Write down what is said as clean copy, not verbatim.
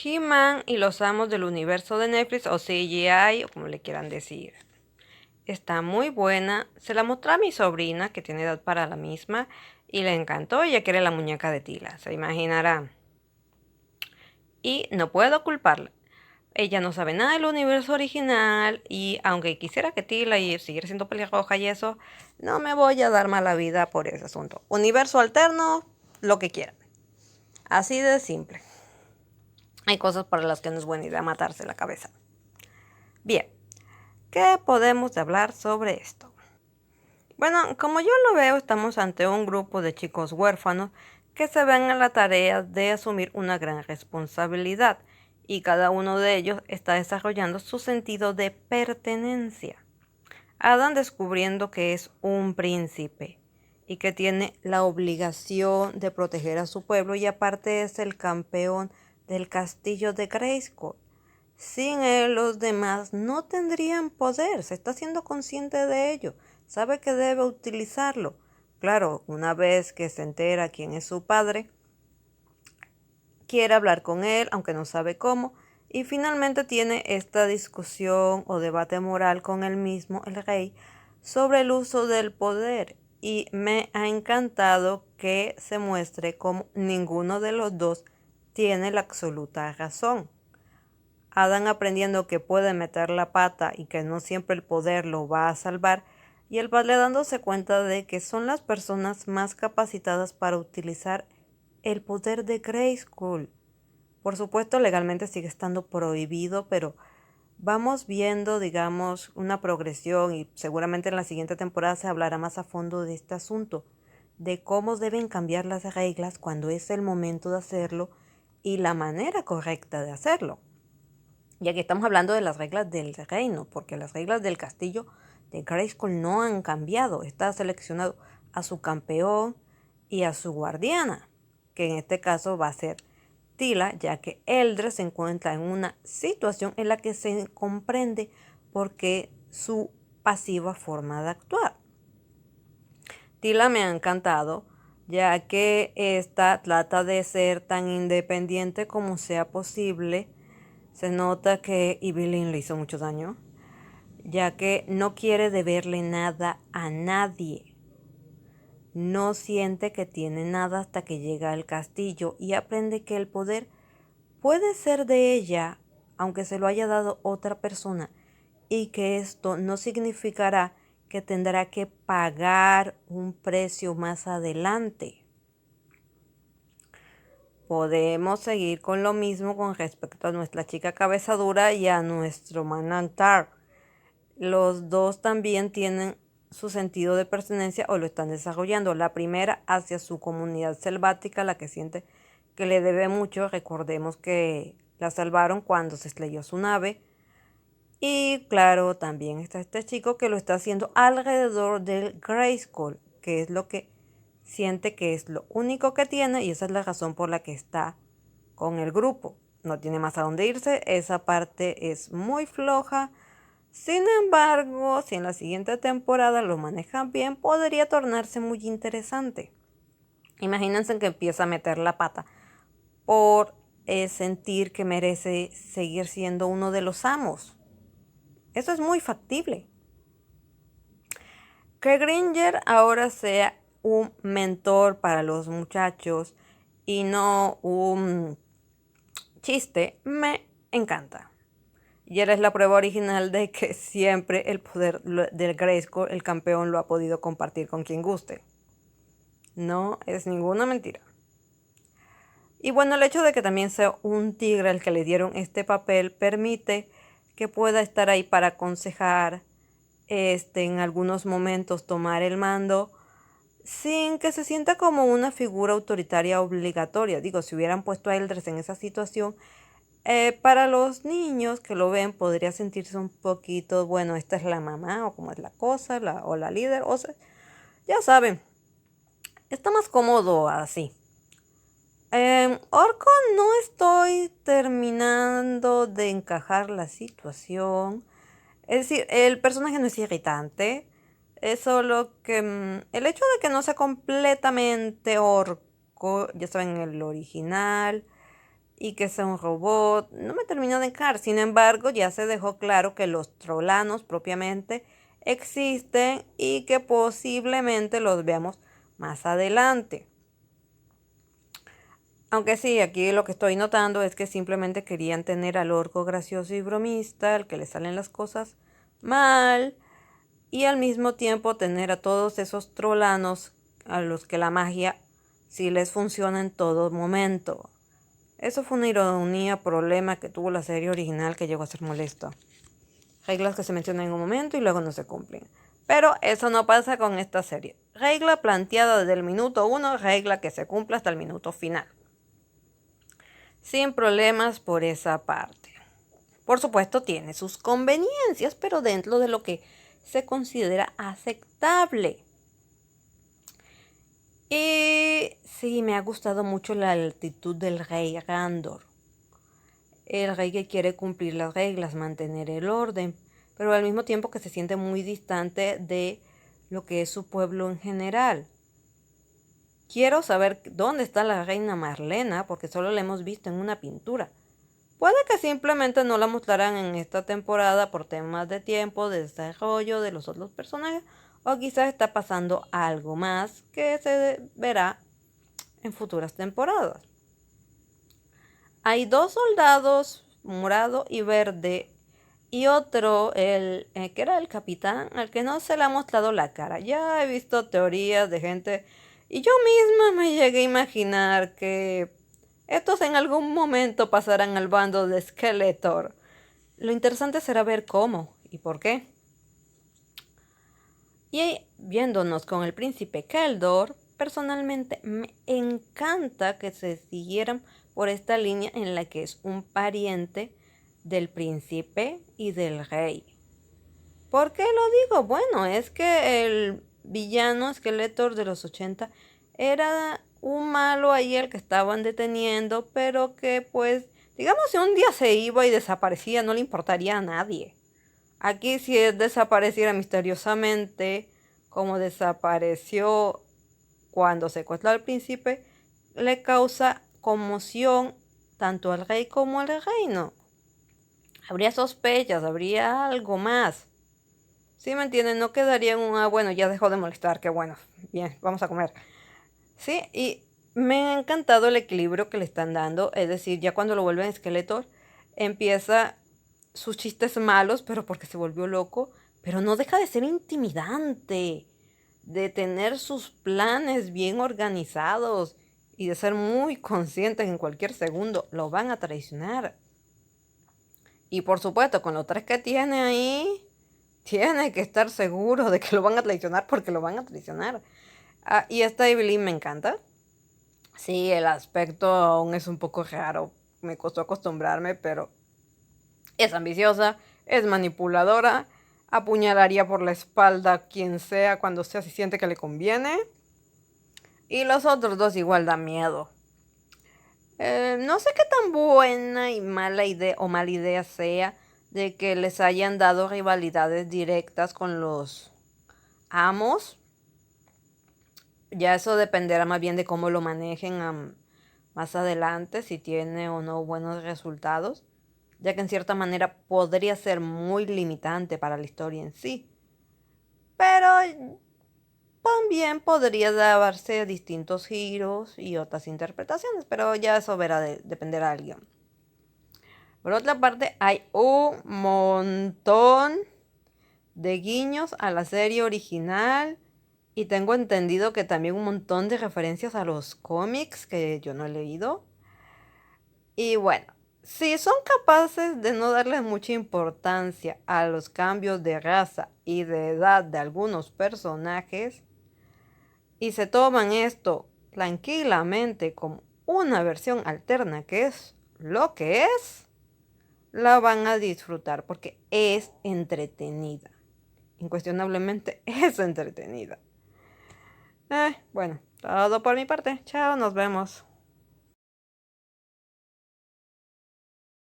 He-Man y los Amos del Universo de Netflix o CGI o como le quieran decir. Está muy buena. Se la mostré a mi sobrina que tiene edad para la misma y le encantó. Ella quiere la muñeca de Tila, se imaginará. Y no puedo culparla. Ella no sabe nada del universo original y aunque quisiera que Tila y siguiera siendo pelirroja y eso, no me voy a dar mala vida por ese asunto. Universo alterno, lo que quiera. Así de simple. Hay cosas para las que no es buena idea matarse la cabeza. Bien, ¿qué podemos hablar sobre esto? Bueno, como yo lo veo, estamos ante un grupo de chicos huérfanos que se ven en la tarea de asumir una gran responsabilidad y cada uno de ellos está desarrollando su sentido de pertenencia. Adam descubriendo que es un príncipe y que tiene la obligación de proteger a su pueblo y aparte es el campeón del castillo de Grayskull. Sin él los demás no tendrían poder, se está siendo consciente de ello, sabe que debe utilizarlo. Claro, una vez que se entera quién es su padre, quiere hablar con él, aunque no sabe cómo, y finalmente tiene esta discusión o debate moral con él mismo, el rey, sobre el uso del poder. Y me ha encantado que se muestre cómo ninguno de los dos tiene la absoluta razón. Adam aprendiendo que puede meter la pata y que no siempre el poder lo va a salvar, y el padre dándose cuenta de que son las personas más capacitadas para utilizar el poder de Grayskull. Por supuesto, legalmente sigue estando prohibido, pero vamos viendo, digamos, una progresión y seguramente en la siguiente temporada se hablará más a fondo de este asunto, de cómo deben cambiar las reglas cuando es el momento de hacerlo y la manera correcta de hacerlo. Y aquí estamos hablando de las reglas del reino, porque las reglas del castillo de Grayskull no han cambiado. Está seleccionado a su campeón y a su guardiana, que en este caso va a ser Tila, ya que Eldred se encuentra en una situación en la que se comprende por qué su pasiva forma de actuar. Tila me ha encantado, ya que esta trata de ser tan independiente como sea posible. Se nota que Evelyn le hizo mucho daño, ya que no quiere deberle nada a nadie. No siente que tiene nada hasta que llega al castillo y aprende que el poder puede ser de ella, aunque se lo haya dado otra persona, y que esto no significará que tendrá que pagar un precio más adelante. Podemos seguir con lo mismo con respecto a nuestra chica cabeza dura y a nuestro Manantar. Los dos también tienen su sentido de pertenencia o lo están desarrollando. La primera hacia su comunidad selvática, la que siente que le debe mucho. Recordemos que la salvaron cuando se estrelló su nave. Y claro, también está este chico que lo está haciendo alrededor del Grayskull, que es lo que siente que es lo único que tiene y esa es la razón por la que está con el grupo. No tiene más a dónde irse, esa parte es muy floja. Sin embargo, si en la siguiente temporada lo manejan bien, podría tornarse muy interesante. Imagínense que empieza a meter la pata por sentir que merece seguir siendo uno de los amos. Eso es muy factible. Que Granger ahora sea un mentor para los muchachos y no un chiste, me encanta. Y eres la prueba original de que siempre el poder del Grayskull, el campeón, lo ha podido compartir con quien guste. No es ninguna mentira. Y bueno, el hecho de que también sea un tigre el que le dieron este papel permite que pueda estar ahí para aconsejar, en algunos momentos tomar el mando sin que se sienta como una figura autoritaria obligatoria. Digo, si hubieran puesto a Eldred en esa situación, para los niños que lo ven podría sentirse un poquito, bueno, esta es la mamá o como es la cosa, o la líder, o sea, ya saben, está más cómodo así. Orco no estoy terminando de encajar la situación. Es decir, el personaje no es irritante. Es solo que el hecho de que no sea completamente orco, ya saben, el original, y que sea un robot, no me terminó de encajar. Sin embargo, ya se dejó claro que los trolanos propiamente existen y que posiblemente los veamos más adelante. Aunque sí, aquí lo que estoy notando es que simplemente querían tener al orco gracioso y bromista, al que le salen las cosas mal, y al mismo tiempo tener a todos esos trolanos a los que la magia sí les funciona en todo momento. Eso fue una ironía, problema que tuvo la serie original que llegó a ser molesto. Reglas que se mencionan en un momento y luego no se cumplen. Pero eso no pasa con esta serie. Regla planteada desde el minuto 1, regla que se cumple hasta el minuto final. Sin problemas por esa parte. Por supuesto tiene sus conveniencias, pero dentro de lo que se considera aceptable. Y sí, me ha gustado mucho la actitud del rey Gandor. El rey que quiere cumplir las reglas, mantener el orden, pero al mismo tiempo que se siente muy distante de lo que es su pueblo en general. Quiero saber dónde está la reina Marlena, porque solo la hemos visto en una pintura. Puede que simplemente no la mostrarán en esta temporada por temas de tiempo, de desarrollo de los otros personajes, o quizás está pasando algo más que se verá en futuras temporadas. Hay 2 soldados, morado y verde, y otro, que era el capitán, al que no se le ha mostrado la cara. Ya he visto teorías de gente, y yo misma me llegué a imaginar que estos en algún momento pasarán al bando de Skeletor. Lo interesante será ver cómo y por qué. Y viéndonos con el príncipe Keldor, personalmente me encanta que se siguieran por esta línea en la que es un pariente del príncipe y del rey. ¿Por qué lo digo? Bueno, es que el villano Skeletor de los 80 era un malo ahí el que estaban deteniendo, pero que pues, digamos, si un día se iba y desaparecía, no le importaría a nadie. Aquí si desapareciera misteriosamente, como desapareció cuando secuestró al príncipe, le causa conmoción tanto al rey como al reino. Habría sospechas, habría algo más. ¿Sí me entienden? No quedaría en un, bueno, ya dejó de molestar, qué bueno, bien, vamos a comer. Sí, y me ha encantado el equilibrio que le están dando, es decir, ya cuando lo vuelven Skeletor, empieza sus chistes malos, pero porque se volvió loco, pero no deja de ser intimidante, de tener sus planes bien organizados y de ser muy consciente que en cualquier segundo lo van a traicionar. Y por supuesto, con los 3 que tiene ahí, tiene que estar seguro de que lo van a traicionar porque lo van a traicionar. Y esta Evelyn me encanta. Sí, el aspecto aún es un poco raro. Me costó acostumbrarme, pero es ambiciosa, es manipuladora, apuñalaría por la espalda a quien sea cuando sea si siente que le conviene. Y los otros 2 igual dan miedo. No sé qué tan buena y mala idea o mala idea sea de que les hayan dado rivalidades directas con los amos. Ya eso dependerá más bien de cómo lo manejen más adelante, si tiene o no buenos resultados, ya que en cierta manera podría ser muy limitante para la historia en sí. Pero también podría darse distintos giros y otras interpretaciones, pero ya eso dependerá del guión. Por otra parte, hay un montón de guiños a la serie original y tengo entendido que también un montón de referencias a los cómics que yo no he leído. Y bueno, si son capaces de no darles mucha importancia a los cambios de raza y de edad de algunos personajes y se toman esto tranquilamente como una versión alterna que es lo que es, la van a disfrutar porque es entretenida. Incuestionablemente es entretenida. Bueno, todo por mi parte. Chao, nos vemos.